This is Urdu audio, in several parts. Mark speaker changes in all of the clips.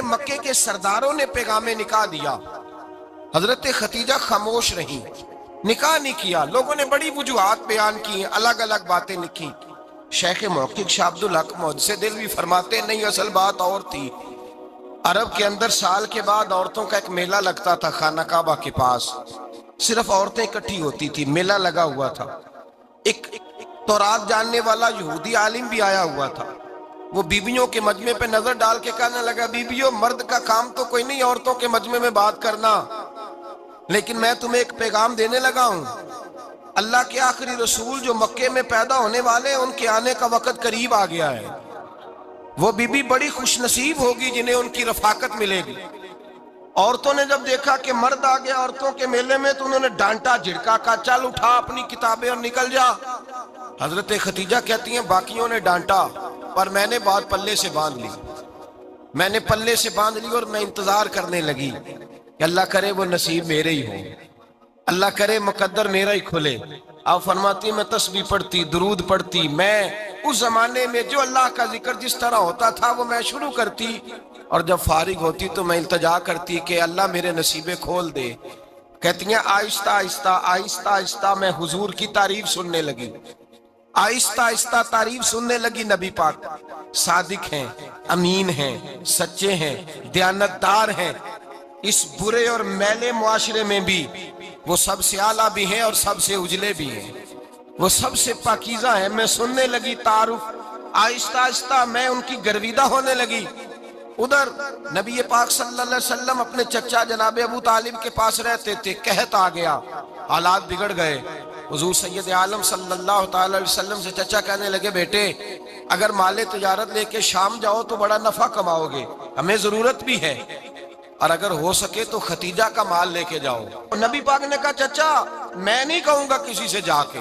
Speaker 1: مکے کے سرداروں نے پیغام نکاح دیا، حضرت خدیجہ خاموش رہی، نکاح نہیں کیا۔ لوگوں نے بڑی وجوہات بیان کی، الگ الگ باتیں لکھی۔ شیخ محقق شاہ عبدالحق محدث دہلوی فرماتے نہیں، اصل بات اور تھی۔ عرب کے اندر سال کے بعد عورتوں کا ایک میلہ لگتا تھا خانہ کعبہ کے پاس، صرف عورتیں اکٹھی ہوتی تھی، میلہ لگا ہوا تھا۔ ایک تورات جاننے والا یہودی عالم بھی آیا ہوا تھا، وہ بیویوں کے مجمع پہ نظر ڈال کے کہنے لگا، بیویوں مرد کا کام تو کوئی نہیں عورتوں کے مجمع میں بات کرنا، لیکن میں تمہیں ایک پیغام دینے لگا ہوں۔ اللہ کے آخری رسول جو مکے میں پیدا ہونے والے ہیں، ان کے آنے کا وقت قریب آ گیا ہے۔ وہ بی بی بڑی خوش نصیب ہوگی جنہیں ان کی رفاقت ملے گی۔ عورتوں نے جب دیکھا کہ مرد آ گیا عورتوں کے میلے میں تو انہوں نے ڈانٹا جھڑکا، کہا چل اٹھا اپنی کتابیں اور نکل جا۔ حضرت خدیجہ کہتی ہیں باقیوں نے ڈانٹا پر میں نے بات پلے سے باندھ لی، میں نے پلے سے باندھ لی اور میں انتظار کرنے لگی کہ اللہ کرے وہ نصیب میرے ہی ہو، اللہ کرے مقدر میرا ہی کھلے۔ آپ فرماتی میں تسبیح پڑھتی، درود پڑھتی، میں اس زمانے میں جو اللہ کا ذکر جس طرح ہوتا تھا وہ میں شروع کرتی، اور جب فارغ ہوتی تو میں التجا کرتی کہ اللہ میرے نصیبے کھول دے۔ کہتی ہیں آہستہ آہستہ آہستہ آہستہ میں حضور کی تعریف سننے لگی، آہستہ آہستہ تعریف سننے لگی۔ نبی پاک صادق ہیں، امین ہیں، سچے ہیں، دیانتدار ہیں، اس برے اور میلے معاشرے میں بھی وہ سب سے اعلیٰ بھی ہیں اور سب سے اجلے بھی ہیں، وہ سب سے پاکیزہ ہیں۔ میں سننے لگی تعارف، آہستہ آہستہ میں ان کی گرویدہ ہونے لگی۔ ادھر نبی پاک صلی اللہ علیہ وسلم اپنے چچا جناب ابو طالب کے پاس رہتے تھے، قحط آ گیا، حالات بگڑ گئے۔ حضور سید عالم صلی اللہ تعالی علیہ وسلم سے چچا کہنے لگے، بیٹے اگر مال تجارت لے کے شام جاؤ تو بڑا نفع کماؤ گے، ہمیں ضرورت بھی ہے، اور اگر ہو سکے تو ختیجہ کا مال لے کے جاؤ۔ نبی پاک نے کہا چچا میں نہیں کہوں گا کسی سے جا کے،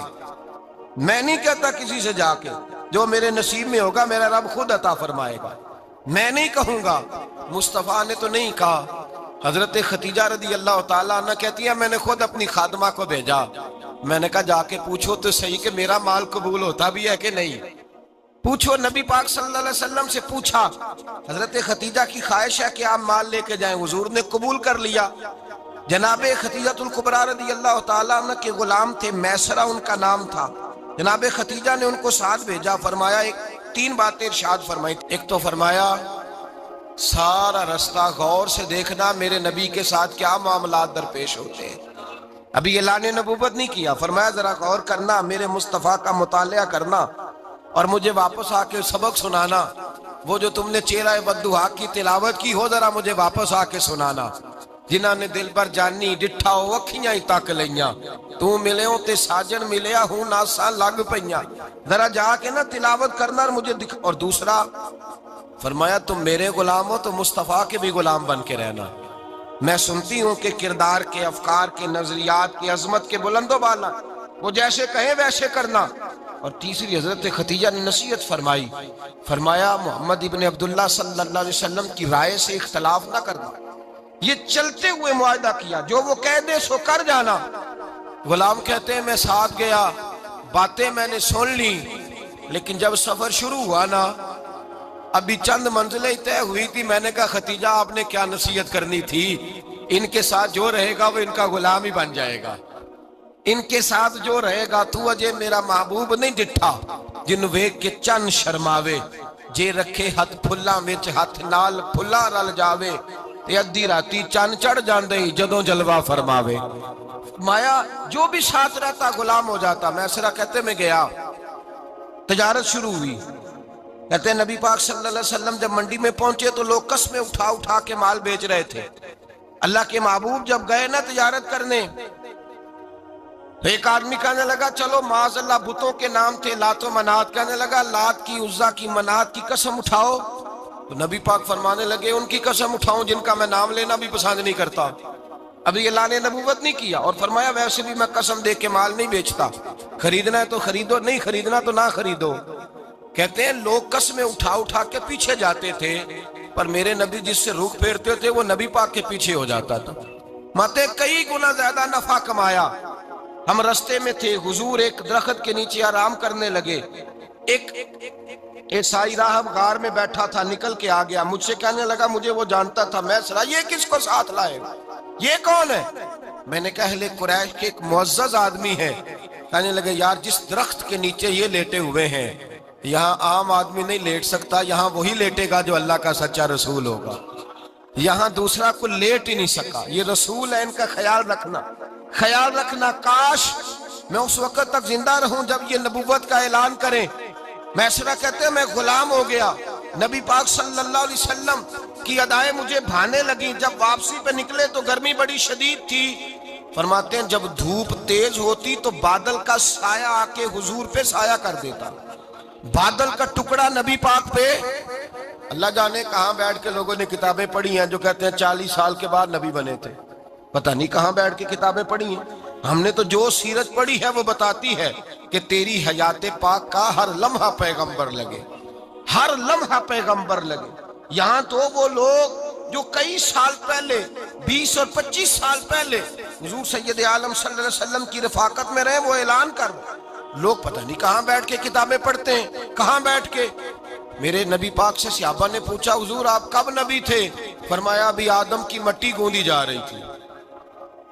Speaker 1: میں نہیں کہتا کسی سے جا کے، جو میرے نصیب میں ہوگا میرا رب خود عطا فرمائے گا، میں نہیں کہوں گا۔ مصطفیٰ نے تو نہیں کہا۔ حضرت خدیجہ رضی اللہ تعالیٰ عنہ کہتی ہے میں نے خود اپنی خادمہ کو بھیجا، میں نے کہا جا کے پوچھو تو صحیح کہ میرا مال قبول ہوتا بھی ہے کہ نہیں، پوچھو۔ نبی پاک صلی اللہ علیہ وسلم سے پوچھا، حضرت خدیجہ کی خواہش ہے کہ آپ مال لے کے جائیں، حضور نے قبول کر لیا۔ جناب خدیجہ الکبریٰ رضی اللہ تعالیٰ عنہ کے غلام تھے، میسرہ ان کا نام تھا۔ جناب خدیجہ نے ان کو ساتھ بھیجا، فرمایا تین باتیں ارشاد فرمائی۔ ایک تو فرمایا سارا رستہ غور سے دیکھنا میرے نبی کے ساتھ کیا معاملات درپیش ہوتے ہیں۔ ابھی اعلان نبوت نہیں کیا، فرمایا ذرا غور کرنا، میرے مصطفیٰ کا مطالعہ کرنا اور مجھے واپس آ کے سبق سنانا۔ وہ جو تم نے چہرہ بددعا کی تلاوت کی ہو ذرا مجھے واپس آ کے سنانا۔ جنہاں نے دل پر جانی ڈٹھا ہو اکھیاں ہی تک لیاں، تو ملے ہوں تے ساجن ملیا ہوں ناساں لگ پئیاں، ذرا جا کے نا تلاوت کرنا اور مجھے دکھ۔ اور دوسرا فرمایا تم میرے غلام ہو تو مصطفیٰ کے بھی غلام بن کے رہنا، میں سنتی ہوں کہ کردار کے، افکار کے، نظریات کی، عظمت کے بلند و بالا، وہ جیسے کہیں ویسے کرنا۔ اور تیسری حضرت خدیجہ نے نصیحت فرمائی، فرمایا محمد ابن عبداللہ صلی اللہ علیہ وسلم کی رائے سے اختلاف نہ کرنا۔ یہ چلتے ہوئے معاہدہ کیا، جو وہ کہہ دے سو کر جانا۔ غلام کہتے ہیں میں ساتھ گیا، باتیں میں نے سن لی، لیکن جب سفر شروع ہوا نا ابھی چند منزلیں طے ہوئی تھی، میں نے کہا خدیجہ آپ نے کیا نصیحت کرنی تھی، ان کے ساتھ جو رہے گا وہ ان کا غلام ہی بن جائے گا، ان کے ساتھ جو رہے گا تو اجے میرا محبوب نہیں ڈٹھا جن ویکھ کے چن شرماوے، جے رکھے ہاتھ پھلاں وچ ہاتھ نال پھلا رل جاوے، تے ادھی راتی چن چڑھ جاندے جدوں جلوہ فرماوے۔ مایا جو بھی ساتھ رہتا غلام ہو جاتا۔ میسرہ کہتے میں گیا، تجارت شروع ہوئی۔ کہتے ہیں نبی پاک صلی اللہ علیہ وسلم جب منڈی میں پہنچے تو لوگ قسمیں اٹھا اٹھا کے مال بیچ رہے تھے۔ اللہ کے محبوب جب گئے نا تجارت کرنے تو ایک آدمی کہنے لگا چلو معاذ اللہ بتوں کے نام تھے لات و منات، کہنے لگا لات کی، عزا کی، منات کی قسم اٹھاؤ، تو نبی پاک فرمانے لگے ان کی قسم اٹھاؤں جن کا میں نام لینا بھی پسند نہیں کرتا۔ ابھی اعلان نبوت نہیں کیا، اور فرمایا ویسے بھی میں قسم دے کے مال نہیں بیچتا، خریدنا ہے تو خریدو، نہیں خریدنا تو نہ خریدو۔ کہتے ہیں لوگ قسمیں اٹھا اٹھا کے پیچھے جاتے تھے، پر میرے نبی جس سے رخ پھیرتے تھے وہ نبی پاک کے پیچھے ہو جاتا تھا۔ ماتے کئی گنا زیادہ نفع کمایا۔ ہم رستے میں تھے، حضور ایک درخت کے نیچے آرام کرنے لگے، ایک عیسائی راہب غار میں بیٹھا تھا، نکل کے آ گیا، مجھ سے کہنے لگا مجھے وہ جانتا تھا، میں سنا یہ کس کو ساتھ لائے، یہ کون ہے؟ میں نے کہا اہل قریش کے ایک معزز آدمی ہے۔ کہنے لگے یار جس درخت کے نیچے یہ لیٹے ہوئے ہیں یہاں عام آدمی نہیں لیٹ سکتا، یہاں وہی لیٹے گا جو اللہ کا سچا رسول ہوگا، یہاں دوسرا کو لیٹ ہی نہیں سکا، یہ رسول ہے، ان کا خیال رکھنا، کاش میں اس وقت تک زندہ رہوں جب یہ نبوت کا اعلان کریں۔ میسرہ کہتے ہیں میں غلام ہو گیا، نبی پاک صلی اللہ علیہ وسلم کی ادائیں مجھے بھانے لگیں، جب واپسی پہ نکلے تو گرمی بڑی شدید تھی، فرماتے ہیں جب دھوپ تیز ہوتی تو بادل کا سایہ آ کے حضور پہ سایہ کر دیتا، بادل کا ٹکڑا نبی پاک پہ، اللہ جانے کہاں بیٹھ کے لوگوں نے کتابیں پڑھی ہیں جو کہتے ہیں 40 سال کے بعد نبی بنے تھے، پتہ نہیں کہاں بیٹھ کے کتابیں پڑھی ہیں۔ ہم نے تو جو سیرت پڑھی ہے وہ بتاتی ہے کہ تیری حیات پاک کا ہر لمحہ پیغمبر لگے، ہر لمحہ پیغمبر لگے۔ یہاں تو وہ لوگ جو کئی سال پہلے 20 اور 25 سال پہلے حضور سید عالم صلی اللہ علیہ وسلم کی رفاقت میں رہے وہ اعلان کر، لوگ پتہ نہیں کہاں بیٹھ کے کتابیں پڑھتے ہیں، کہاں بیٹھ کے۔ میرے نبی پاک سے صحابہ نے پوچھا حضور آپ کب نبی تھے؟ فرمایا ابھی آدم کی مٹی گوندی جا رہی تھی،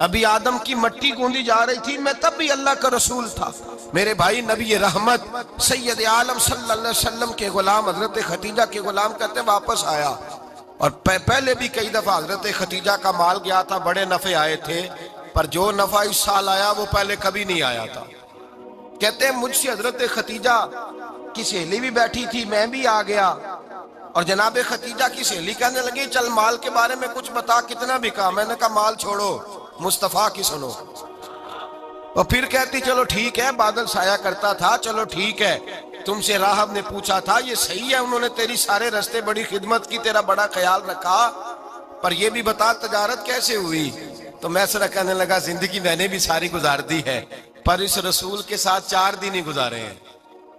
Speaker 1: ابھی آدم کی مٹی گوندی جا رہی تھی، میں تب بھی اللہ کا رسول تھا۔ میرے بھائی نبی رحمت سید عالم صلی اللہ علیہ وسلم کے غلام حضرت خدیجہ کے غلام کہتے واپس آیا، اور پہلے بھی کئی دفعہ حضرت خدیجہ کا مال گیا تھا، بڑے نفع آئے تھے، پر جو نفع اس سال آیا وہ پہلے کبھی نہیں آیا تھا۔ کہتے ہیں مجھ سے حضرت خدیجہ کی سہیلی بھی بیٹھی تھی، میں بھی آ گیا، اور جناب خدیجہ کی سہیلی کہنے لگی چل مال کے بارے میں کچھ بتا، کتنا بکا؟ میں نے کہا مال چھوڑو، مصطفیٰ کی سنو۔ اور پھر کہتی چلو ٹھیک ہے، بادل سایہ کرتا تھا، چلو ٹھیک ہے، تم سے راہب نے پوچھا تھا یہ صحیح ہے، انہوں نے تیری سارے رستے بڑی خدمت کی، تیرا بڑا خیال رکھا، پر یہ بھی بتا تجارت کیسے ہوئی؟ تو میسرہ کہنے لگا زندگی میں نے بھی ساری گزار دی ہے، پر اس رسول کے ساتھ 4 دن ہی گزارے ہیں،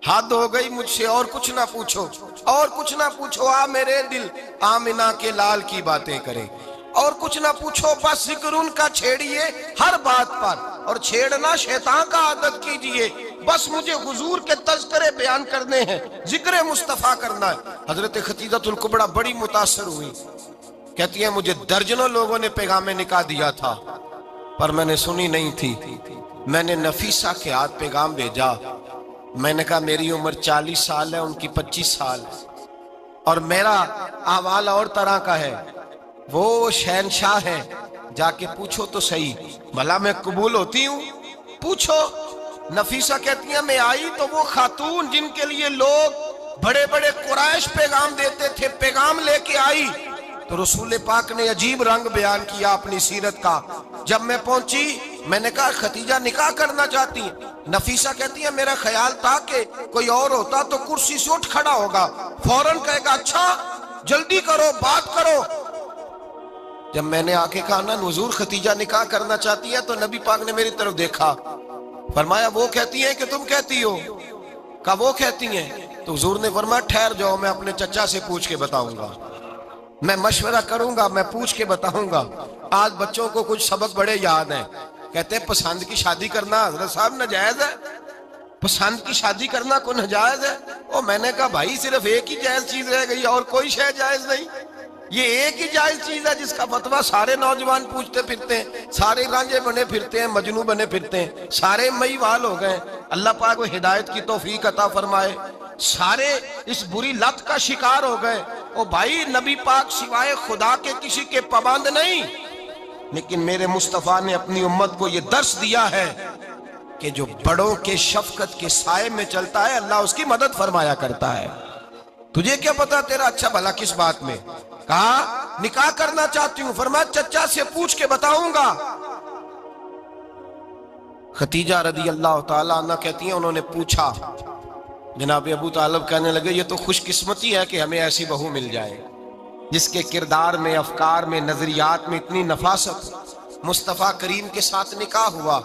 Speaker 1: حد ہو گئی مجھ سے، اور کچھ نہ پوچھو، اور کچھ نہ پوچھو، آ میرے دل آمنہ کے لال کی باتیں کرے، اور کچھ نہ پوچھو، بس ذکر ان کا چھیڑیے ہر بات پر، اور چھیڑنا شیطان کا عادت کیجئے، بس مجھے حضور کے تذکرے بیان کرنے ہیں، ذکر مصطفیٰ کرنا ہے۔ حضرت خدیجہ الکبریٰ بڑی متاثر ہوئی، کہتی ہیں مجھے درجنوں لوگوں نے پیغام نکاح دیا تھا پر میں نے سنی نہیں تھی، میں نے نفیسہ کے ہاتھ پیغام بھیجا، میں نے کہا میری عمر 40 سال ہے، ان کی 25 سال، اور میرا احوال اور طرح کا ہے، وہ شہنشاہ ہیں، جا کے پوچھو تو صحیح، بھلا میں قبول ہوتی ہوں؟ پوچھو۔ نفیسہ کہتی ہیں میں آئی تو وہ خاتون جن کے لیے لوگ بڑے بڑے قریش پیغام دیتے تھے، پیغام لے کے آئی، تو رسول پاک نے عجیب رنگ بیان کیا اپنی سیرت کا۔ جب میں پہنچی میں نے کہا خدیجہ نکاح کرنا چاہتی ہیں؟ نفیسہ کہتی ہے میرا خیال تھا کہ کوئی اور ہوتا تو کرسی سے اٹھ کھڑا ہوگا، فوراً کہے گا اچھا جلدی کرو بات کرو۔ جب میں نے آ کے کہا نا حضور خدیجہ نکاح کرنا چاہتی ہے تو نبی پاک نے میری طرف دیکھا، فرمایا وہ کہتی ہیں کہ تم کہتی ہو؟ کہا وہ کہتی ہیں، تو حضور نے فرمایا ٹھہر جاؤ میں اپنے چچا سے پوچھ کے بتاؤں گا، میں مشورہ کروں گا، میں پوچھ کے بتاؤں گا۔ آج بچوں کو کچھ سبق بڑے یاد ہیں، کہتے ہیں پسند کی شادی کرنا حضرت صاحب ناجائز ہے، پسند کی شادی کرنا کوئی ناجائز ہے؟ اور میں نے کہا بھائی صرف ایک ہی جائز چیز رہ گئی اور کوئی شے جائز نہیں، یہ ایک ہی جائز چیز ہے جس کا فتویٰ سارے نوجوان پوچھتے پھرتے ہیں، سارے رانجے بنے پھرتے ہیں، مجنوں بنے پھرتے ہیں، سارے مئی وال ہو گئے، اللہ پاک وہ ہدایت کی توفیق عطا فرمائے، سارے اس بری لت کا شکار ہو گئے۔ او بھائی نبی پاک سوائے خدا کے کسی کے پابند نہیں، لیکن میرے مصطفیٰ نے اپنی امت کو یہ درس دیا ہے کہ جو بڑوں کے شفقت کے سائے میں چلتا ہے اللہ اس کی مدد فرمایا کرتا ہے۔ تجھے کیا پتا تیرا اچھا بھلا کس بات میں؟ کہا نکاح کرنا چاہتی ہوں، فرمایا چچا سے پوچھ کے بتاؤں گا۔ خدیجہ رضی اللہ تعالیٰ عنہ کہتی ہیں انہوں نے پوچھا، جناب ابو طالب کہنے لگے یہ تو خوش قسمتی ہے کہ ہمیں ایسی بہو مل جائے جس کے کردار میں، افکار میں، نظریات میں اتنی نفاست۔ مصطفیٰ کریم کے ساتھ نکاح ہوا،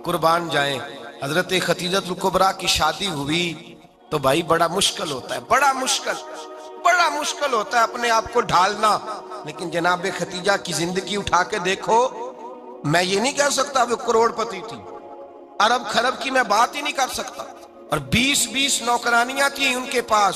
Speaker 1: قربان جائیں۔ حضرت خدیجہ الکبریٰ کی شادی ہوئی تو بھائی بڑا مشکل ہوتا ہے، بڑا مشکل ہوتا ہے اپنے آپ کو ڈھالنا، لیکن جناب خدیجہ کی زندگی اٹھا کے دیکھو، میں یہ نہیں کہہ سکتا وہ کروڑ پتی تھی، ارب خرب کی میں بات ہی نہیں کر سکتا، اور 20 نوکرانیاں تھیں ان کے پاس،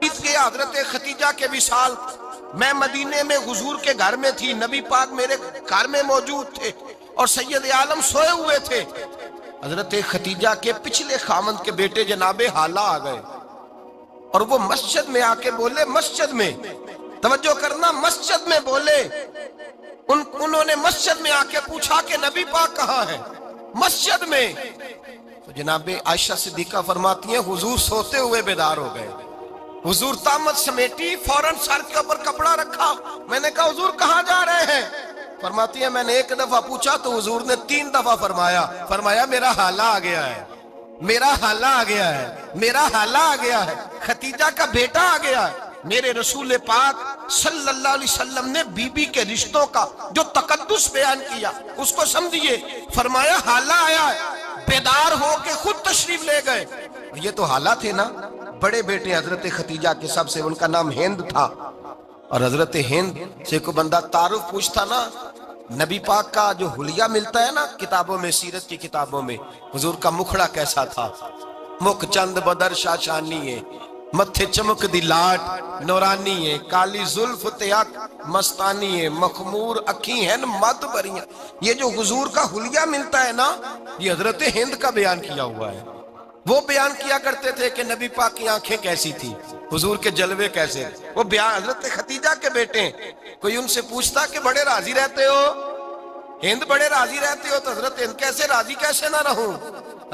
Speaker 1: بیت گیا حضرت خدیجہ کے وصال، میں مدینے میں حضور کے گھر میں تھی، نبی پاک میرے گھر میں موجود تھے اور سید عالم سوئے ہوئے تھے۔ حضرت خدیجہ کے پچھلے خامند کے بیٹے جناب حالہ آ گئے اور وہ مسجد میں آ کے بولے، مسجد میں توجہ کرنا، مسجد میں بولے، انہوں نے مسجد میں آ کے پوچھا کہ نبی پاک کہاں ہے؟ مسجد میں۔ تو جناب عائشہ صدیقہ فرماتی ہیں حضور سوتے ہوئے بیدار ہو گئے، حضور طامت سمیٹی، فوراً سر کے اوپر کپڑا رکھا، میں نے کہا حضور کہاں جا رہے ہیں؟ فرماتی ہے میں نے ایک دفعہ پوچھا تو حضور نے 3 دفعہ فرمایا میرا حالہ آ گیا ہے، میرا حالہ آ گیا ہے، میرا حالہ آ گیا ہے، خدیجہ کا بیٹا آ گیا ہے۔ میرے رسول پاک صلی اللہ علیہ وسلم نے بی بی کے رشتوں کا جو تقدس بیان کیا اس کو سمجھیے، فرمایا حالہ آیا ہے، بیدار ہو کے خود تشریف لے گئے۔ یہ تو حالہ تھے نا، بڑے بیٹے حضرت خدیجہ کے، سب سے ان کا نام ہند تھا، اور حضرت ہند سے کوئی بندہ تعارف پوچھتا نا، نبی پاک کا جو حلیہ ملتا ہے نا کتابوں میں، سیرت کی کتابوں میں، حضور کا مکھڑا کیسا تھا، مکھ چند بدر شاشانی ہے، متھے چمک دی لاٹ نورانی ہے، کالی زلف تیاک مستانی ہے، مخمور اکھی ہیں مد بریاں۔ یہ جو حضور کا حلیہ ملتا ہے نا، یہ حضرت ہند کا بیان کیا ہوا ہے۔ وہ بیان کیا کرتے تھے کہ نبی پاک کی آنکھیں کیسی تھی، حضور کے جلوے کیسے، وہ بیان حضرت خدیجہ کے بیٹے ہیں۔ کوئی ان سے پوچھتا کہ بڑے راضی رہتے ہو، ہند بڑے راضی رہتے ہو، تو حضرت ہند کیسے راضی کیسے نہ رہوں،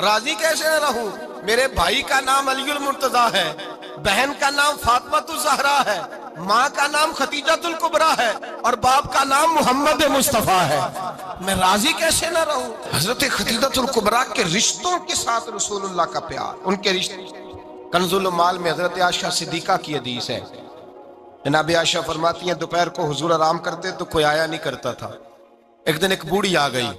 Speaker 1: راضی کیسے نہ رہوں، میرے بھائی کا نام علی المرتضیٰ ہے، بہن کا نام فاطمہ الزہرا ہے، ماں کا نام خدیجہ الکبریٰ ہے، اور باپ کا نام محمد مصطفیٰ ہے، میں راضی کیسے نہ رہوں۔ حضرت خدیجہ الکبریٰ کے رشتوں کے ساتھ رسول اللہ کا پیار، ان کے رشتے۔ کنز المال میں حضرت عائشہ صدیقہ کی حدیث ہے، جناب عائشہ فرماتی ہیں دوپہر کو حضور آرام کرتے تو کوئی آیا نہیں کرتا تھا۔ ایک دن ایک بوڑھی آ گئی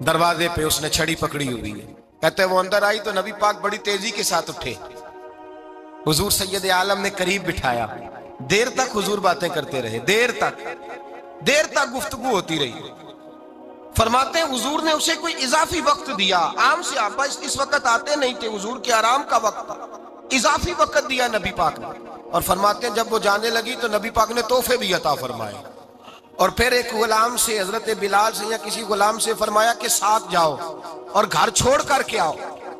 Speaker 1: دروازے پہ، اس نے چھڑی پکڑی ہوئی ہے، کہتے ہیں وہ اندر آئی تو نبی پاک بڑی تیزی کے ساتھ اٹھے، حضور سید عالم نے قریب بٹھایا، دیر تک حضور باتیں کرتے رہے، دیر تک گفتگو ہوتی رہی۔ فرماتے ہیں حضور نے اسے کوئی اضافی وقت دیا، عام صحابہ اس وقت آتے نہیں تھے، حضور کے آرام کا وقت تھا، اضافی وقت دیا نبی پاک نے، اور فرماتے ہیں جب وہ جانے لگی تو نبی پاک نے تحفے بھی عطا فرمائے، اور پھر ایک غلام سے، حضرت بلال سے یا کسی غلام سے فرمایا کہ ساتھ جاؤ اور گھر چھوڑ کر کے آؤ۔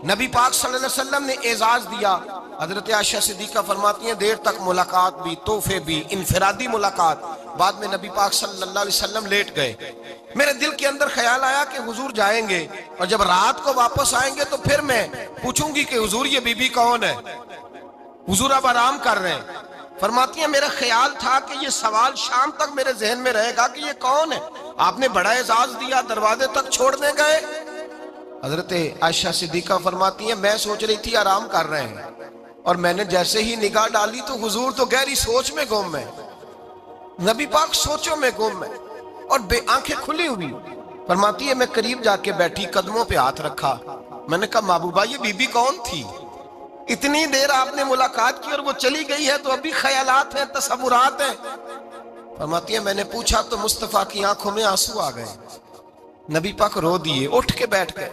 Speaker 1: نبی پاک صلی اللہ علیہ وسلم نے اعزاز دیا۔ حضرت عائشہ صدیقہ فرماتی ہیں دیر تک ملاقات بھی، تحفے بھی، انفرادی ملاقات۔ بعد میں نبی پاک صلی اللہ علیہ وسلم لیٹ گئے، میرے دل کے اندر خیال آیا کہ حضور جائیں گے اور جب رات کو واپس آئیں گے تو پھر میں پوچھوں گی کہ حضور یہ بی بی کون ہے، حضور اب آرام کر رہے ہیں۔ فرماتی ہیں میرا خیال تھا کہ یہ سوال شام تک میرے ذہن میں رہے گا کہ یہ کون ہے، آپ نے بڑا اعزاز دیا، دروازے تک چھوڑنے گئے۔ حضرت عائشہ صدیقہ فرماتی ہیں میں سوچ رہی تھی آرام کر رہے ہیں، اور میں نے جیسے ہی نگاہ ڈالی تو حضور تو گہری سوچ میں گم ہے، نبی پاک سوچوں میں گم ہے اور بے آنکھیں کھلی ہوئی۔ فرماتی ہے میں قریب جا کے بیٹھی، قدموں پہ ہاتھ رکھا، میں نے کہا محبوبہ یہ بی بی کون تھی، اتنی دیر آپ نے ملاقات کی اور وہ چلی گئی ہے تو ابھی خیالات ہیں، تصورات ہیں۔ فرماتی ہے میں نے پوچھا تو مصطفیٰ کی آنکھوں میں آنسو آ گئے، نبی پاک رو دیے، اٹھ کے بیٹھ گئے۔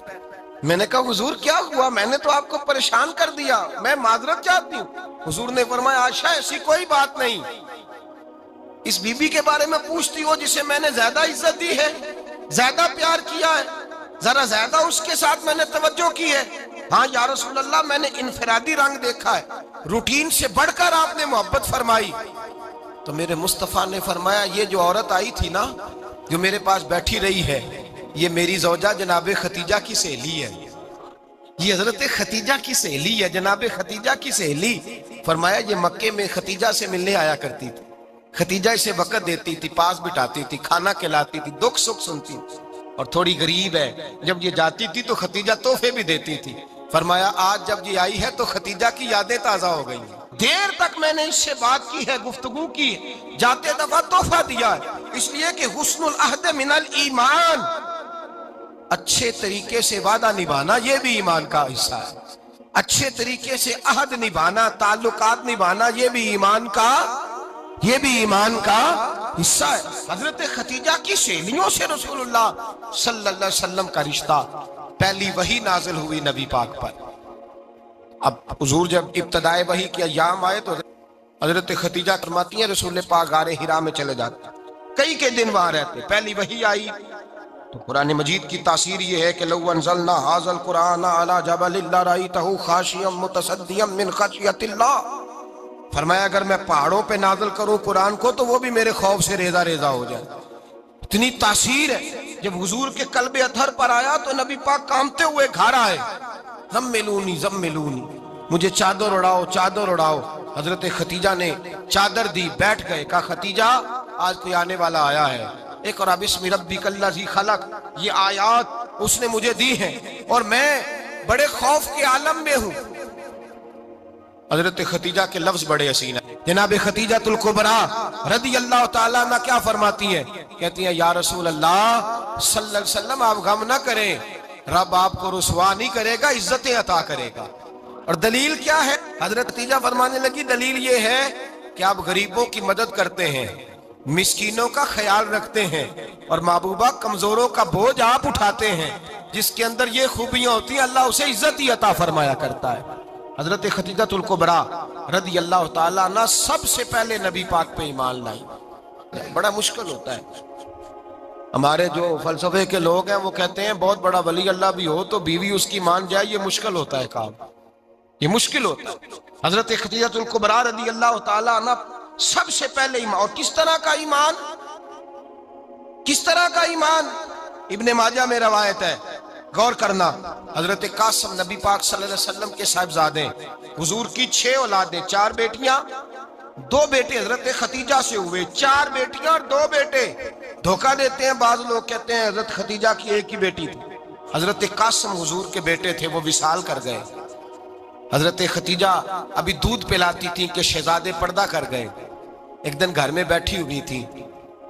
Speaker 1: میں نے کہا حضور کیا ہوا، میں نے تو آپ کو پریشان کر دیا، میں معذرت چاہتی ہوں۔ حضور نے فرمایا عائشہ ایسی کوئی بات نہیں، اس بی بی کے بارے میں پوچھتی ہو جسے میں نے زیادہ عزت دی ہے، زیادہ پیار کیا ہے، ذرا زیادہ اس کے ساتھ میں نے توجہ کی ہے۔ ہاں یا رسول اللہ میں نے انفرادی رنگ دیکھا ہے، روٹین سے بڑھ کر آپ نے محبت فرمائی۔ تو میرے مصطفیٰ نے فرمایا یہ جو عورت آئی تھی نا، جو میرے پاس بیٹھی رہی ہے، یہ میری زوجہ جناب خدیجہ کی سہیلی ہے، یہ حضرت خدیجہ کی سہیلی ہے، جناب خدیجہ کی سہیلی۔ فرمایا یہ مکے میں خدیجہ سے ملنے آیا کرتی تھی، خدیجہ اسے وقت دیتی تھی، پاس بٹھاتی تھی، کھانا کھلاتی تھی، دکھ سکھ سنتی تھی، اور تھوڑی غریب ہے، جب یہ جاتی تھی تو خدیجہ تحفے بھی دیتی تھی۔ فرمایا آج جب یہ آئی ہے تو خدیجہ کی یادیں تازہ ہو گئی ہیں، دیر تک میں نے اس سے بات کی ہے، گفتگو کی ہے، جاتے دفعہ تحفہ دیا ہے، اس لیے کہ حسن العہد من الایمان، اچھے طریقے سے وعدہ نبھانا یہ بھی ایمان کا حصہ ہے، اچھے طریقے سے عہد نبھانا، تعلقات نبھانا یہ بھی ایمان کا حصہ ہے۔ حضرت خدیجہ کی سہیلیوں سے رسول اللہ صلی اللہ علیہ وسلم کا رشتہ، پہلی وحی نازل ہوئی نبی پاک پر، اب حضور جب ابتدائے وحی کے ایام آئے تو حضرت خدیجہ فرماتی ہیں رسول پاک غار حرا میں چلے جاتے، کئی کے دن وہاں رہتے۔ پہلی وحی آئی تو قرآن مجید کی تاثیر یہ ہے کہ لو انزلنا ھذا القرآن علی جبل لرأیتہ خاشعا متصدعا من خشیۃ اللہ، فرمایا اگر میں پہاڑوں پہ نازل کروں قرآن کو تو وہ بھی میرے خوف سے ریزہ ریزہ ہو جائے۔ اتنی تاثیر ہے۔ جب حضور کے قلب اطہر پر آیا تو نبی پاک کانپتے ہوئے گھر آئے، زملونی زملونی، مجھے چادر اڑاؤ چادر اڑاؤ۔ حضرت خدیجہ نے چادر دی، بیٹھ گئے، کہا خدیجہ آج کوئی آنے والا آیا ہے، اقرأ بسم ربک الذی خلق، یہ آیات اس نے مجھے دی ہیں اور میں بڑے خوف کے عالم میں ہوں۔ حضرت خدیجہ کے لفظ بڑے حسین ہیں۔ جناب خدیجہ الکبریٰ رضی اللہ تعالیٰ عنہ کیا فرماتی ہیں؟ کہتی ہیں یا رسول اللہ صلی اللہ علیہ وسلم آپ غم نہ کریں، رب آپ کو رسوا نہیں کرے گا، عزتیں عطا کرے گا۔ اور دلیل کیا ہے؟ حضرت خدیجہ فرمانے لگی دلیل یہ ہے کہ آپ غریبوں کی مدد کرتے ہیں، مسکینوں کا خیال رکھتے ہیں، اور محبوبہ کمزوروں کا بوجھ آپ اٹھاتے ہیں۔ جس کے اندر یہ خوبیاں ہوتی ہیں اللہ اسے عزت ہی عطا فرمایا کرتا ہے۔ حضرت خدیجہ الکبریٰ رضی اللہ تعالیٰ عنہ سب سے پہلے نبی پاک پہ ایمان لائی۔ بڑا مشکل ہوتا ہے، ہمارے جو فلسفے کے لوگ ہیں وہ کہتے ہیں بہت بڑا ولی اللہ بھی ہو تو بیوی اس کی مان جائے، یہ مشکل ہوتا ہے کام، یہ مشکل ہوتا ہے۔ حضرت خدیجہ الکبریٰ رضی اللہ تعالیٰ عنہ سب سے پہلے ایمان، اور کس طرح کا ایمان؟ کس طرح کا ایمان؟ ابن ماجہ میں روایت ہے، غور کرنا، حضرت قاسم نبی پاک صلی اللہ علیہ وسلم کے صاحبزادے، حضور کی 6 اولادیں، 4 بیٹیاں 2 بیٹے حضرت خدیجہ سے ہوئے، 4 بیٹیاں اور 2 بیٹے۔ دھوکہ دیتے ہیں بعض لوگ، کہتے ہیں حضرت خدیجہ کی ایک ہی بیٹی تھی۔ حضرت قاسم حضور کے بیٹے تھے، وہ وصال کر گئے۔ حضرت خدیجہ ابھی دودھ پلاتی تھی کہ شہزادے پردہ کر گئے۔ ایک دن گھر میں بیٹھی ہوئی تھی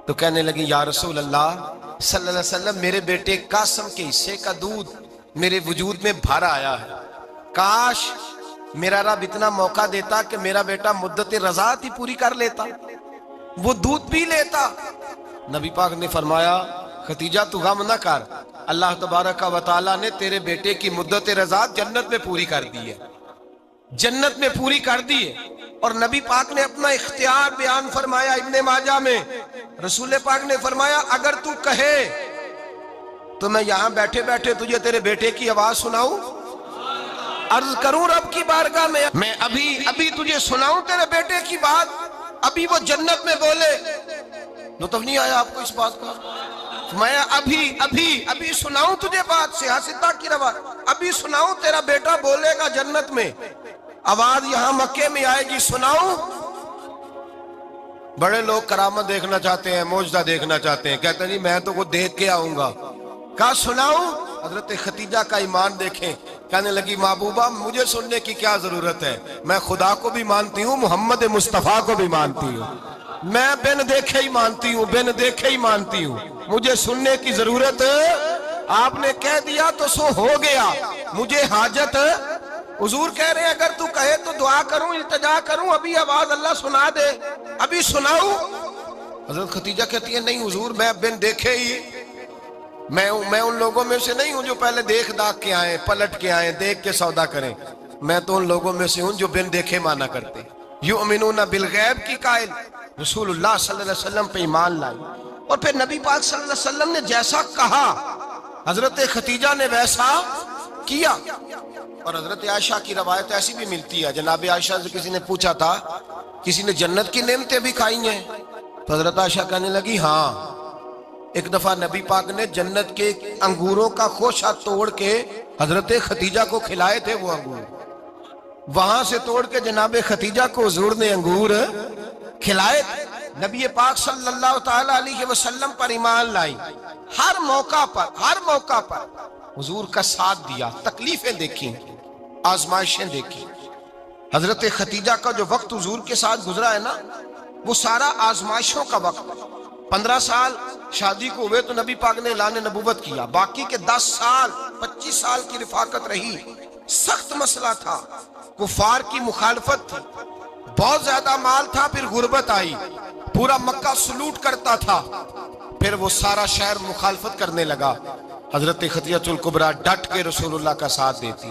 Speaker 1: تو کہنے لگی یا رسول اللہ صلی اللہ علیہ وسلم میرے بیٹے قاسم کے حصے کا دودھ میرے وجود میں بھر آیا ہے، کاش میرا رب اتنا موقع دیتا کہ میرا بیٹا مدت رضاعت ہی پوری کر لیتا، وہ دودھ پی لیتا۔ نبی پاک نے فرمایا خدیجہ تو غم نہ کر، اللہ تبارک و تعالیٰ نے تیرے بیٹے کی مدت رضاعت جنت میں پوری کر دی ہے، جنت میں پوری کر دی ہے۔ اور نبی پاک نے اپنا اختیار بیان فرمایا ابن ماجہ میں، رسول پاک نے فرمایا اگر تو کہے تو میں یہاں بیٹھے بیٹھے تجھے تیرے بیٹے کی آواز سناؤں، عرض کروں رب کی بارگاہ میں ابھی تجھے سناؤں تیرے بیٹے کی بات، ابھی وہ جنت میں بولے۔ لطف نہیں آیا آپ کو اس بات کا؟ میں ابھی سناؤں تجھے بات، سیاستہ کی روایت، ابھی سناؤں تیرا بیٹا بولے گا جنت میں، آواز یہاں مکے میں آئے گی، سناؤں؟ بڑے لوگ کرامت دیکھنا چاہتے ہیں، معجزہ دیکھنا چاہتے ہیں، کہتے ہیں جی میں تو وہ دیکھ کے آؤں گا۔ کہا سناؤں؟ حضرت خدیجہ کا ایمان دیکھیں، کہنے لگی محبوبہ مجھے سننے کی کیا ضرورت ہے، میں خدا کو بھی مانتی ہوں، محمد مصطفیٰ کو بھی مانتی ہوں، میں بن دیکھے ہی مانتی ہوں، بن دیکھے ہی مانتی ہوں، مجھے سننے کی ضرورت آپ نے کہہ دیا تو سو ہو گیا، مجھے حاجت۔ حضور کہہ رہے ہیں اگر تو کہے تو دعا کروں، التجا کروں، ابھی آواز اللہ سنا دے، ابھی سناؤں؟ حضرت خدیجہ کہتی ہے نہیں حضور میں بن دیکھے ہی، میں ان لوگوں میں سے نہیں ہوں جو پہلے دیکھ داکھ کے آئیں، پلٹ کے آئیں، دیکھ کے سودا کریں، میں تو ان لوگوں میں سے ہوں جو بن دیکھے مانا کرتے۔ یؤمنون بالغیب کی قائل رسول اللہ صلی اللہ علیہ وسلم پہ ایمان لائی، اور پھر نبی پاک صلی اللہ علیہ وسلم نے جیسا کہا حضرت خدیجہ نے ویسا کیا۔ اور حضرت عائشہ کی روایت ایسی بھی ملتی ہے، جناب عائشہ سے کسی نے پوچھا تھا کسی نے جنت کی نعمتیں بھی کھائی ہیں؟ تو حضرت عائشہ کہنے لگی ہاں، ایک دفعہ نبی پاک نے جنت کے انگوروں کا خوشہ توڑ کے حضرت خدیجہ کو کھلائے تھے، وہ انگور وہاں سے توڑ کے جناب خدیجہ کو حضور نے انگور کھلائے تھے۔ نبی پاک صلی اللہ تعالیٰ علیہ وسلم پر ایمان لائی، ہر موقع پر حضور کا ساتھ دیا، تکلیفیں دیکھیں، آزمائشیں دیکھیں۔ حضرت خدیجہ کا جو وقت حضور کے ساتھ گزرا ہے نا، وہ سارا آزمائشوں کا وقت۔ 15 سال شادی کو ہوئے تو نبی پاک نے اعلان نبوت کیا، باقی کے 10 سال 25 سال کی رفاقت رہی، سخت مسئلہ تھا، کفار کی مخالفت تھی، بہت زیادہ مال تھا، پھر غربت آئی، پورا مکہ سلوٹ کرتا تھا، پھر وہ سارا شہر مخالفت کرنے لگا۔ حضرت خدیجہ الکبریٰ ڈٹ کے رسول اللہ کا ساتھ دیتی،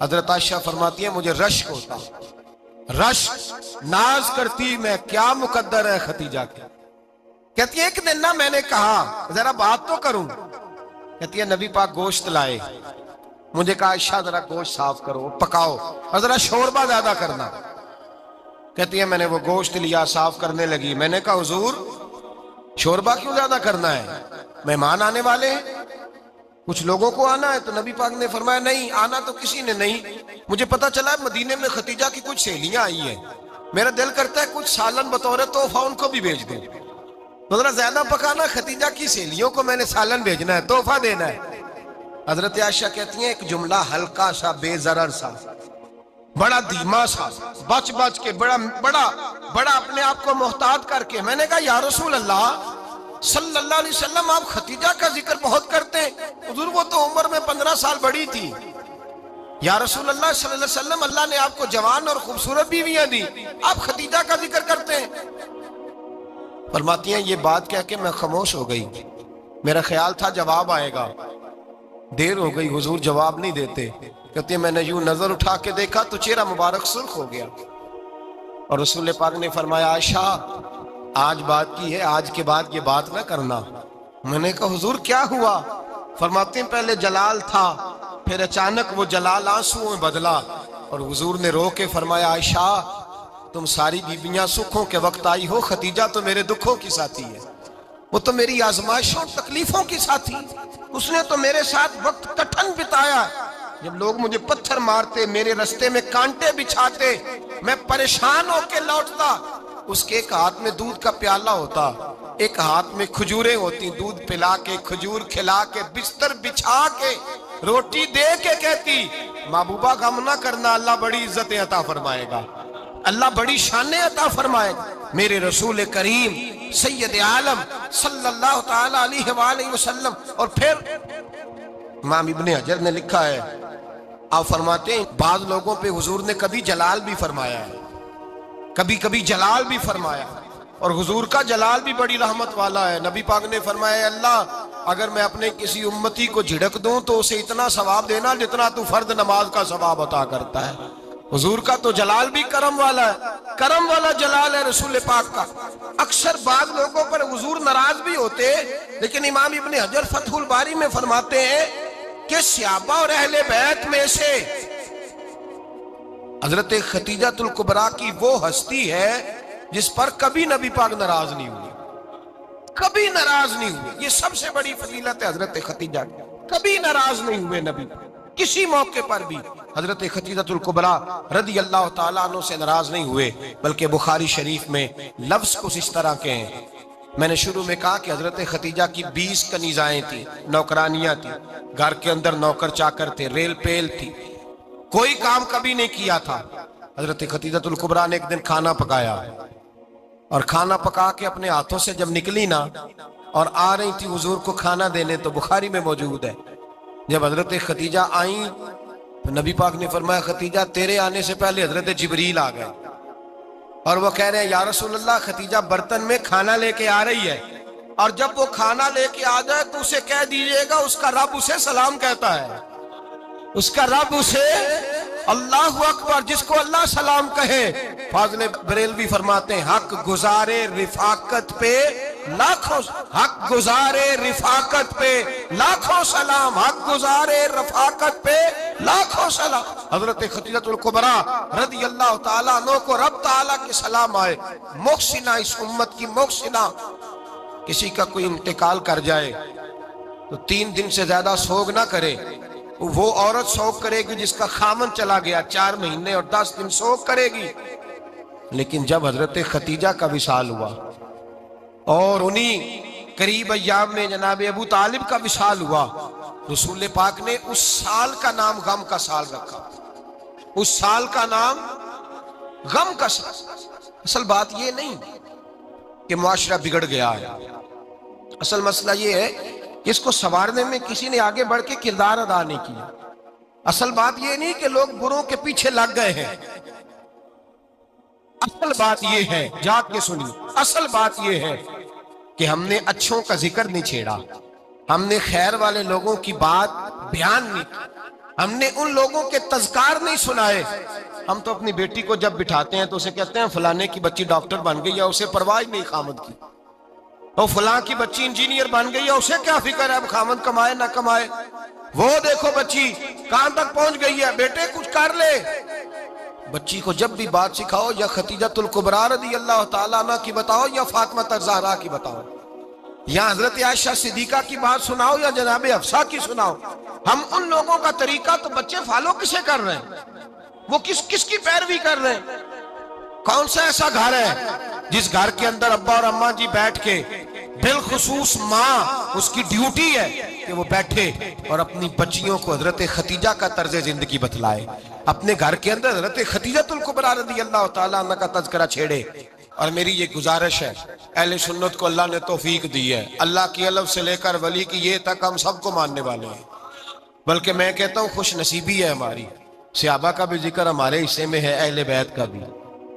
Speaker 1: حضرت عائشہ فرماتی ہیں مجھے رشک ہوتا، رشک، ناز کرتی میں کیا مقدر ہے ختیجہ کے۔ کہتی ہے ایک دن نا میں نے کہا ذرا بات تو کروں، کہتی ہے نبی پاک گوشت لائے، مجھے کہا عائشہ ذرا گوشت صاف کرو پکاؤ اور ذرا شوربہ زیادہ کرنا۔ کہتی ہے میں نے وہ گوشت لیا صاف کرنے لگی، میں نے کہا حضور شوربہ کیوں زیادہ کرنا ہے، مہمان آنے والے ہیں، کچھ لوگوں کو آنا ہے۔ تو نبی پاک نے فرمایا نہیں آنا تو کسی نے نہیں، مجھے پتا چلا ہے مدینے میں ختیجہ کی کچھ سہیلیاں آئی ہیں، میرا دل کرتا ہے کچھ سالن بطور تحفہ ان کو بھی بھیج دوں، تو ذرا زیادہ پکانا، ختیجہ کی سہیلیوں کو میں نے سالن بھیجنا ہے، تحفہ دینا ہے۔ حضرت عائشہ کہتی ہیں ایک جملہ ہلکا سا بے ضرر سا، بڑا دھیما سا، بچ بچ کے، بڑا اپنے آپ کو محتاط کر کے، میں نے کہا یا رسول اللہ صلی اللہ علیہ وسلم آپ ختیجہ کا ذکر بہت کرتے ہیں، حضور وہ تو عمر میں 15 سال بڑی تھی۔ یا رسول اللہ صلی اللہ علیہ وسلم اللہ نے آپ کو جوان اور خوبصورت بیویاں دی، آپ ختیجہ کا ذکر کرتے ہیں۔ فرماتی ہیں یہ بات کہہ کے میں خاموش ہو گئی، میرا خیال تھا جواب آئے گا، دیر ہو گئی حضور جواب نہیں دیتے۔ کہتے ہیں میں نے یوں نظر اٹھا کے دیکھا تو چہرہ مبارک سرخ ہو گیا، اور رسول پاک نے فرمایا عائشہ آج بات کی ہے، آج کے بعد یہ بات نہ کرنا۔ میں نے کہا حضور کیا ہوا؟ فرماتے ہیں پہلے جلال تھا، پھر اچانک وہ جلال آنسوؤں میں بدلا، اور حضور نے رو کے فرمایا عائشہ تم ساری بیویاں سکھوں کے وقت آئی ہو، ختیجہ تو میرے دکھوں کی ساتھی ہے، وہ تو میری آزمائشوں تکلیفوں کی ساتھی، اس نے تو میرے ساتھ وقت کٹھن بتایا، جب لوگ مجھے پتھر مارتے، میرے رستے میں کانٹے بچھاتے، میں پریشان ہو کے لوٹتا، اس کے ایک ہاتھ میں دودھ کا پیالہ ہوتا، ایک ہاتھ میں کھجوریں ہوتی، دودھ پلا کے کھجور کھلا کے بستر بچھا کے روٹی دے کے کہتی محبوبہ غم نہ کرنا، اللہ بڑی عزتیں عطا فرمائے گا، اللہ بڑی شانیں عطا فرمائے گا۔ میرے رسول کریم سید عالم صلی اللہ تعالی علیہ وآلہ وسلم۔ اور پھر امام ابن حجر نے لکھا ہے، آپ فرماتے ہیں بعض لوگوں پہ حضور نے کبھی جلال بھی فرمایا ہے، کبھی کبھی جلال بھی فرمایا، اور حضور کا جلال بھی بڑی رحمت والا ہے۔ نبی پاک نے فرمایا اللہ اگر میں اپنے کسی امتی کو جھڑک دوں تو اسے اتنا ثواب دینا جتنا تو فرض نماز کا ثواب عطا کرتا ہے۔ حضور کا تو جلال بھی کرم والا ہے، کرم والا جلال ہے رسول پاک کا۔ اکثر بعض لوگوں پر حضور ناراض بھی ہوتے، لیکن امام ابن حجر فتح الباری میں فرماتے ہیں کہ صحابہ اور اہل بیت میں سے حضرت ختیجہ الکبریٰ کی وہ ہستی ہے جس پر کبھی نبی پاک ناراض نہیں ہوئے، کبھی ناراض نہیں ہوئے۔ یہ سب سے بڑی فضیلت ہے حضرت ختیجہ کی، کبھی ناراض نہیں ہوئے نبی کسی موقع پر بھی۔ حضرت ختیجہ الکبریٰ رضی اللہ تعالیٰ عنہ سے ناراض نہیں ہوئے، بلکہ بخاری شریف میں لفظ کچھ اس طرح کے ہیں۔ میں نے شروع میں کہا کہ حضرت ختیجہ کی 20 کنیزائیں تھیں، نوکرانیاں تھیں، گھر کے اندر نوکر چاکر تھے، ریل پیل تھی، کوئی کام کبھی نہیں کیا تھا۔ حضرت ختیجہ الکبریٰ نے ایک دن کھانا پکایا، اور کھانا پکا کے اپنے ہاتھوں سے جب نکلی نا اور آ رہی تھی حضور کو کھانا دینے، تو بخاری میں موجود ہے جب حضرت ختیجہ آئیں تو نبی پاک نے فرمایا ختیجہ تیرے آنے سے پہلے حضرت جبریل آ گئے، اور وہ کہہ رہے ہیں یا رسول اللہ ختیجہ برتن میں کھانا لے کے آ رہی ہے، اور جب وہ کھانا لے کے آ جائے تو اسے کہہ دیجئے گا اس کا رب اسے سلام کہتا ہے، اس کا رب اسے اللہ اکبر، جس کو اللہ سلام کہے۔ فاضل بریلوی فرماتے ہیں حق گزارے رفاقت پہ لاکھوں، حق گزارے رفاقت پہ لاکھوں سلام، حق گزارے رفاقت پہ لاکھوں سلام۔ حضرت ختیجہ الکبریٰ رضی اللہ تعالیٰ عنہ کو رب تعالیٰ کے سلام آئے، محسنہ، اس امت کی محسنہ۔ کسی کا کوئی انتقال کر جائے تو 3 دن سے زیادہ سوگ نہ کرے، وہ عورت سوگ کرے گی جس کا خامن چلا گیا، 4 مہینے اور 10 دن سوگ کرے گی۔ لیکن جب حضرت ختیجہ کا وصال ہوا اور انہی قریب ایام میں جناب ابو طالب کا وصال ہوا، رسول پاک نے اس سال کا نام غم کا سال رکھا، اس سال کا نام غم کا سال۔ اصل بات یہ نہیں کہ معاشرہ بگڑ گیا ہے، اصل مسئلہ یہ ہے کہ اس کو سنوارنے میں کسی نے آگے بڑھ کے کردار ادا نہیں کیا۔ اصل بات یہ نہیں کہ لوگ بروں کے پیچھے لگ گئے ہیں، اصل بات یہ ہے، جاگ کے سنیے، اصل بات یہ ہے کہ ہم نے اچھوں کا ذکر نہیں چھیڑا، ہم نے خیر والے لوگوں کی بات بیان نہیں کی، ہم نے ان لوگوں کے تذکار نہیں سنائے۔ ہم تو اپنی بیٹی کو جب بٹھاتے ہیں تو اسے کہتے ہیں فلانے کی بچی ڈاکٹر بن گئی ہے، اسے پرواہ نہیں خامد کی، اور فلاں کی بچی انجینئر بن گئی ہے، اسے کیا فکر ہے اب خامد کمائے نہ کمائے، وہ دیکھو بچی کہاں تک پہنچ گئی ہے، بیٹے کچھ کر لے۔ بچی کو جب بھی بات سکھاؤ یا خدیجۃ الکبریٰ رضی اللہ تعالیٰ عنہ کی بتاؤ یا فاطمہ الزہراء کی بتاؤ، یا حضرت عائشہ صدیقہ کی بات سناؤ یا جناب حفصہ کی سناؤ۔ ہم ان لوگوں کا طریقہ تو بچے فالو کسے کر رہے ہیں، وہ کس کی پیروی کر رہے ہیں؟ کون سا ایسا گھر ہے جس گھر کے اندر ابا اور اماں جی بیٹھ کے، بالخصوص ماں اس کی ڈیوٹی ہے کہ وہ بیٹھے اور اپنی بچیوں کو حضرت خدیجہ کا طرز زندگی بتلائے، اپنے گھر کے اندر حضرت خدیجۃ الکبریٰ رضی اللہ تعالیٰ عنہ کا تذکرہ چھیڑے۔ اور میری یہ گزارش ہے، اہل سنت کو اللہ نے توفیق دی ہے، اللہ کی الف سے لے کر ولی کی یہ تک ہم سب کو ماننے والے ہیں، بلکہ میں کہتا ہوں خوش نصیبی ہے ہماری، صحابہ کا بھی ذکر ہمارے حصے میں ہے، اہل بیت کا بھی،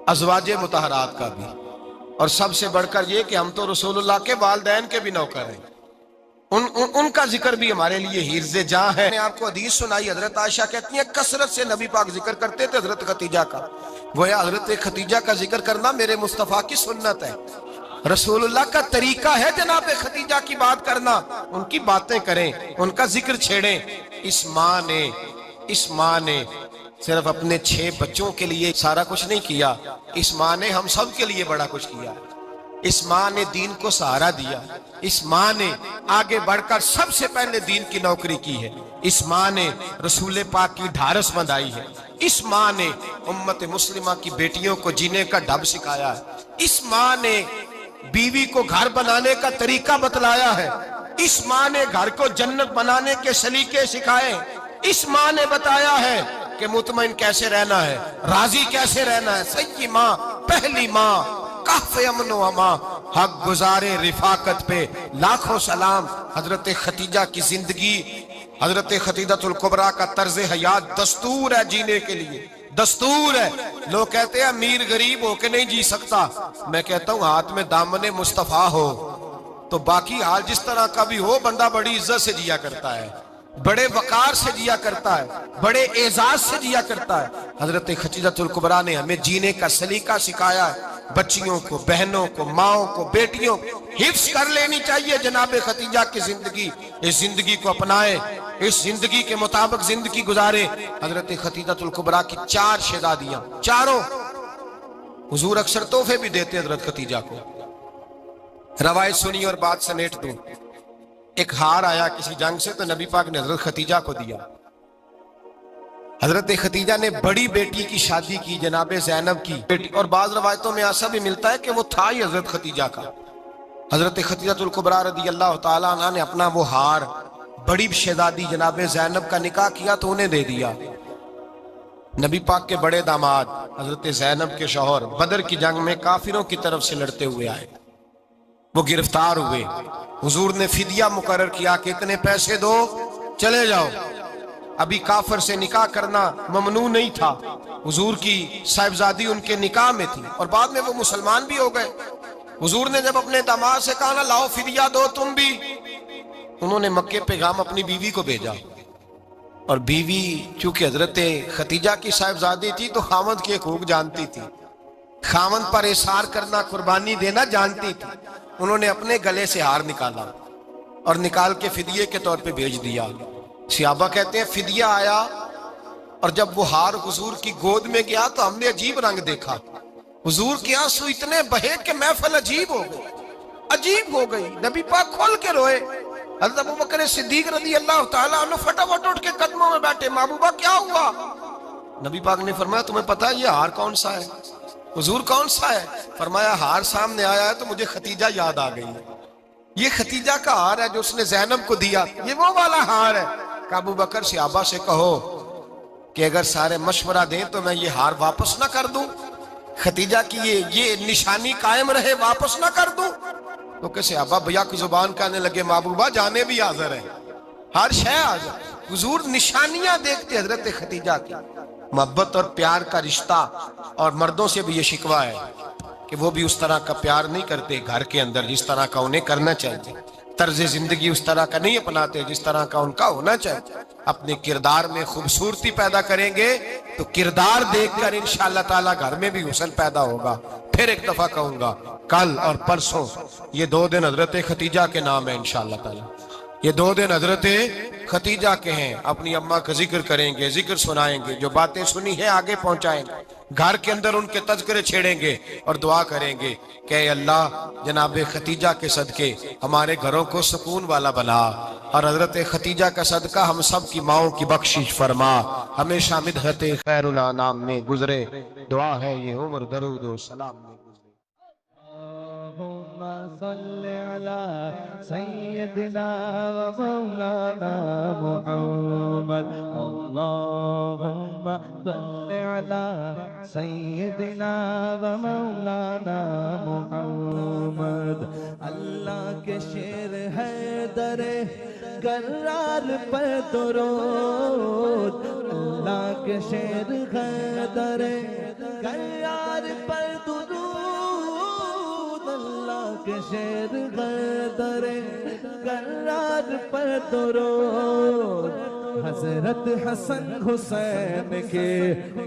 Speaker 1: ازواج مطہرات کا بھی، اور سب سے بڑھ کر یہ کہ ہم تو رسول اللہ کے والدین کے بھی نوکر ہیں، ان کا ذکر بھی ہمارے لیے حرز جاں ہے۔ میں نے آپ کو حدیث سنائی، حضرت عائشہ کہتی ہیں کثرت سے نبی پاک ذکر کرتے تھے حضرت خدیجہ کا، گویا حضرت خدیجہ کا ذکر کرنا میرے مصطفیٰ کی سنت ہے، رسول اللہ کا طریقہ ہے جناب خدیجہ کی بات کرنا، ان کی باتیں کریں، ان کا ذکر چھیڑیں۔ اس ماں نے صرف اپنے 6 بچوں کے لیے سارا کچھ نہیں کیا، اس ماں نے ہم سب کے لیے بڑا کچھ کیا، اس ماں نے دین کو سہارا دیا، اس ماں نے آگے بڑھ کر سب سے پہلے دین کی نوکری کی ہے، اس ماں نے رسول پاک کی ڈھارس بندھائی ہے، اس ماں نے امت مسلمہ کی بیٹیوں کو جینے کا ڈھب سکھایا ہے، اس ماں نے بیوی کو گھر بنانے کا طریقہ بتلایا ہے، اس ماں نے گھر کو جنت بنانے کے سلیقے سکھائے، اس ماں نے بتایا ہے کہ مطمئن کیسے رہنا ہے، راضی کیسے رہنا ہے۔ سیدی ماں، پہلی ماں، کہف امن و امان، حق گزارے رفاقت پہ لاکھوں سلام۔ حضرت خدیجہ کی زندگی، حضرت خدیجۃ الکبریٰ کا طرز حیات دستور ہے جینے کے لیے، دستور ہے۔ لوگ کہتے ہیں امیر غریب ہو کے نہیں جی سکتا، میں کہتا ہوں ہاتھ میں دامن مصطفیٰ ہو تو باقی حال جس طرح کا بھی ہو، بندہ بڑی عزت سے جیا کرتا ہے، بڑے وقار سے جیا کرتا ہے، بڑے اعزاز سے جیا کرتا ہے۔ حضرت خدیجۃ الکبریٰ نے ہمیں جینے کا سلیقہ سکھایا ہے، بچیوں کو، بہنوں کو، ماؤں کو، بیٹیوں کو حفظ کر لینی چاہیے جناب خدیجہ کی زندگی، اس زندگی کو اپنائے، اس زندگی کے مطابق زندگی گزارے۔ حضرت خدیجۃ الکبریٰ کی 4 شہزادیاں، چاروں حضور اکثر تحفے بھی دیتے حضرت خدیجہ کو۔ روایت سنی اور بات سمیٹ دوں، ایک ہار آیا کسی جنگ سے تو نبی پاک نے حضرت خدیجہ کو دیا۔ حضرت خدیجہ نے بڑی بیٹی کی شادی کی، جناب زینب کی بیٹی، اور بعض روایتوں میں ایسا بھی ملتا ہے کہ وہ تھا ہی حضرت خدیجہ کا۔ حضرت خدیجہ الکبریٰ رضی اللہ تعالیٰ عنہ نے اپنا وہ ہار بڑی شہزادی جناب زینب کا نکاح کیا تو انہیں دے دیا۔ نبی پاک کے بڑے داماد حضرت زینب کے شوہر بدر کی جنگ میں کافروں کی طرف سے لڑتے ہوئے آئے، وہ گرفتار ہوئے، حضور نے فدیہ مقرر کیا کہ اتنے پیسے دو چلے جاؤ۔ ابھی کافر سے نکاح کرنا ممنوع نہیں تھا، حضور کی صاحبزادی ان کے نکاح میں تھی اور بعد میں وہ مسلمان بھی ہو گئے۔ حضور نے جب اپنے داماد سے کہا نا لاؤ فدیہ دو تم بھی، انہوں نے مکے پیغام اپنی بیوی کو بھیجا، اور بیوی چونکہ حضرت خدیجہ کی صاحبزادی تھی تو خاوند کے حقوق جانتی تھی، خاوند پر اثار کرنا، قربانی دینا جانتی تھی۔ انہوں نے اپنے گلے سے ہار نکالا اور نکال کے فدیے کے طور پہ بھیج دیا۔ صحابہ کہتے ہیں فدیہ آیا اور جب وہ ہار حضور کی گود میں گیا تو ہم نے عجیب رنگ دیکھا، حضور کے آنسو اتنے بہے کہ محفل عجیب ہو گئی، عجیب ہو گئی، نبی پاک کھول کے روئے۔ حضرت ابوبکر صدیق رضی اللہ تعالیٰ عنہ فٹافٹ اٹھ کے قدموں میں بیٹھے، محبوبہ کیا ہوا؟ نبی پاک نے فرمایا تمہیں پتا ہے یہ ہار کون سا ہے؟ حضور کون سا ہے؟ فرمایا ہار سامنے آیا ہے تو مجھے خدیجہ یاد آ گئی ہے، یہ خدیجہ کا ہار ہے جو اس نے زینب کو دیا، یہ وہ والا ہار ہے۔ کہ ابوبکر صحابہ سے کہو کہ اگر سارے مشورہ دیں تو میں یہ ہار واپس نہ کر دوں، خدیجہ کی یہ نشانی قائم رہے، واپس نہ کر دوں؟ تو کہ صحابہ بھیا کی زبان کہنے لگے محبوبہ جانے بھی حاضر ہے، ہر شے حاضر۔ حضور نشانیاں دیکھتے حضرت خدیجہ کی، محبت اور پیار کا رشتہ، اور مردوں سے بھی یہ شکوہ ہے کہ وہ بھی اس طرح کا پیار نہیں کرتے گھر کے اندر جس طرح کا انہیں کرنا چاہیے۔ طرز زندگی اس طرح کا نہیں اپناتے جس طرح کا ان کا ہونا چاہیے. اپنے کردار میں خوبصورتی پیدا کریں گے تو کردار دیکھ کر انشاءاللہ تعالیٰ گھر میں بھی حسن پیدا ہوگا. پھر ایک دفعہ کہوں گا، کل اور پرسوں یہ 2 دن حضرت ختیجہ کے نام ہے انشاءاللہ تعالیٰ. یہ 2 دن حضرت ختیجہ کے ہیں. اپنی اماں کا ذکر کریں گے، ذکر سنائیں گے، جو باتیں سنی ہیں آگے پہنچائیں گے، گھر کے اندر ان کے تذکرے چھیڑیں گے اور دعا کریں گے کہ اے اللہ جناب ختیجہ کے صدقے ہمارے گھروں کو سکون والا بنا، اور حضرت ختیجہ کا صدقہ ہم سب کی ماؤں کی بخشش فرما، ہمیشہ مدحت خیر الانام میں گزرے. دعا ہے یہ عمر درود و سلام میں گزرے.
Speaker 2: اللهم صل على سيدنا ومولانا محمد. اللهم صل على سيدنا ومولانا محمد. اللہ کے شیر ہے در کرار پر درود. اللہ کے شیر ہے در کرار پر درود. کے شیر غدر کرار پر درود. حضرت حسن حسین کے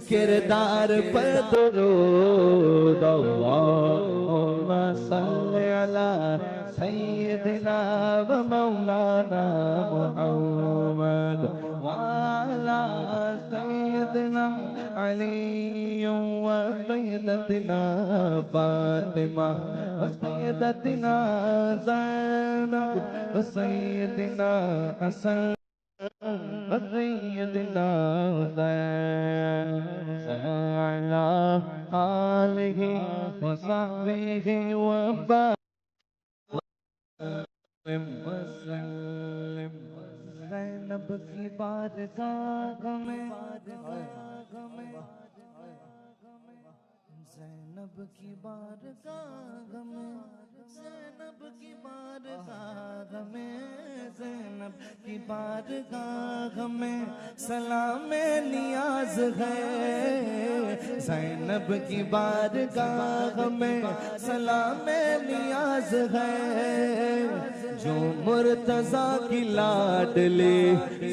Speaker 2: کردار پر درود. اللہم صل علی سیدنا و مولانا محمد وعلی سیدنا علی و سیدتنا فاطمہ و سیدتنا زینب و سیدنا حسن و سیدنا حسین وعلی آلہ و صحبہ و بارک وسلم. زینب کی بارگاہ میں، زینب کی بارگاہ میں، زینب کی بارگاہ میں، زینب کی بارگاہ میں سلام نیاز ہے. زینب کی بارگاہ میں سلام نیاز ہے. جو مرتضیٰ کی لاڈلی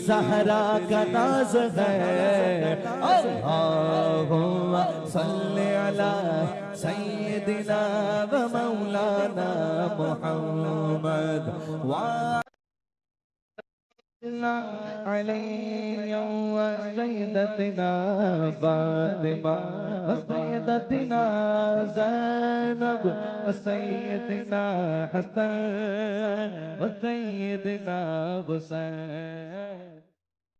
Speaker 2: زہرا کا ناز ہے. اللہم صلی علی سیدنا و مولانا محمد علی و سیدتنا فاطمہ و سیدتنا زینب و سیدنا حسن و سیدنا حسین.